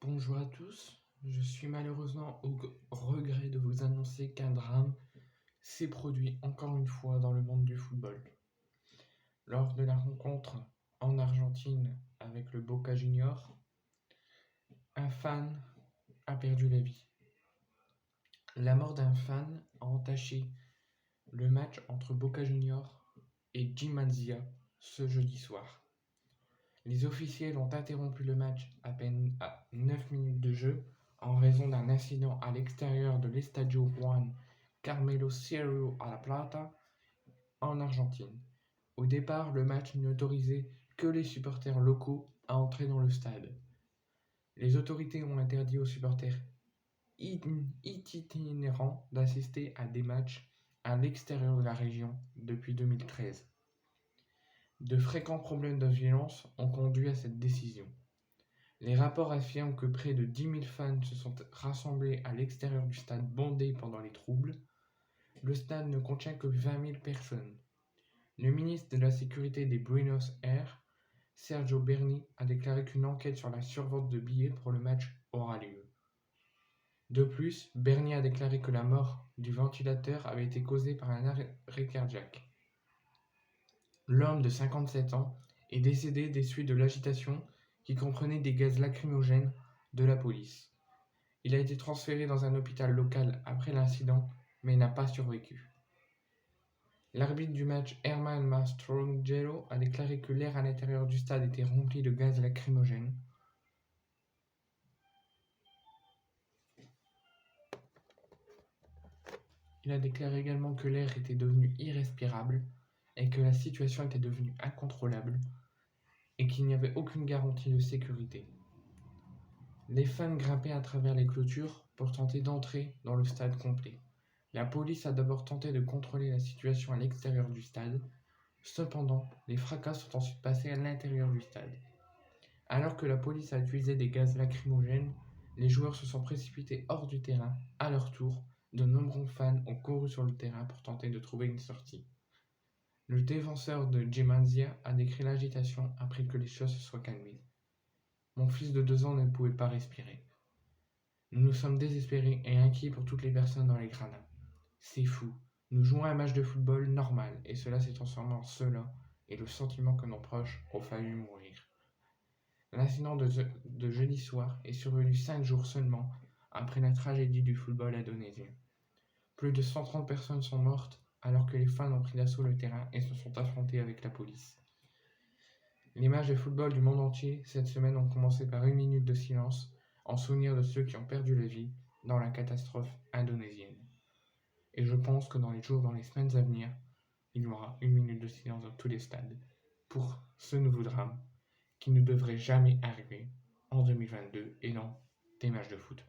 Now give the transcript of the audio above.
Bonjour à tous, je suis malheureusement au regret de vous annoncer qu'un drame s'est produit encore une fois dans le monde du football. Lors de la rencontre en Argentine avec le Boca Juniors, un fan a perdu la vie. La mort d'un fan a entaché le match entre Boca Juniors et Jim Manzia ce jeudi soir. Les officiels ont interrompu le match à peine à 9 minutes de jeu en raison d'un incident à l'extérieur de l'Estadio Juan Carmelo Cerro a La Plata en Argentine. Au départ, le match n'autorisait que les supporters locaux à entrer dans le stade. Les autorités ont interdit aux supporters itinérants d'assister à des matchs à l'extérieur de la région depuis 2013. De fréquents problèmes de violence ont conduit à cette décision. Les rapports affirment que près de 10 000 fans se sont rassemblés à l'extérieur du stade bondé pendant les troubles. Le stade ne contient que 20 000 personnes. Le ministre de la Sécurité des Buenos Aires, Sergio Berni, a déclaré qu'une enquête sur la survente de billets pour le match aura lieu. De plus, Berni a déclaré que la mort du ventilateur avait été causée par un arrêt cardiaque. L'homme de 57 ans est décédé des suites de l'agitation qui comprenait des gaz lacrymogènes de la police. Il a été transféré dans un hôpital local après l'incident, mais n'a pas survécu. L'arbitre du match, Herman Mastrangelo, a déclaré que l'air à l'intérieur du stade était rempli de gaz lacrymogènes. Il a déclaré également que l'air était devenu irrespirable et que la situation était devenue incontrôlable et qu'il n'y avait aucune garantie de sécurité. Les fans grimpaient à travers les clôtures pour tenter d'entrer dans le stade complet. La police a d'abord tenté de contrôler la situation à l'extérieur du stade. Cependant, les fracas sont ensuite passés à l'intérieur du stade. Alors que la police a utilisé des gaz lacrymogènes, les joueurs se sont précipités hors du terrain. À leur tour, de nombreux fans ont couru sur le terrain pour tenter de trouver une sortie. Le défenseur de Gemanzia a décrit l'agitation après que les choses se soient calmées. Mon fils de 2 ans ne pouvait pas respirer. Nous nous sommes désespérés et inquiets pour toutes les personnes dans les gradins. C'est fou. Nous jouons un match de football normal et cela s'est transformé en cela et le sentiment que nos proches ont failli mourir. L'incident de jeudi soir est survenu 5 jours seulement après la tragédie du football indonésien. Plus de 130 personnes sont mortes alors que les fans ont pris d'assaut le terrain et se sont affrontés avec la police. Les matchs de football du monde entier cette semaine ont commencé par 1 minute de silence en souvenir de ceux qui ont perdu la vie dans la catastrophe indonésienne. Et je pense que dans les semaines à venir, il y aura 1 minute de silence dans tous les stades pour ce nouveau drame qui ne devrait jamais arriver en 2022 et dans des matchs de foot.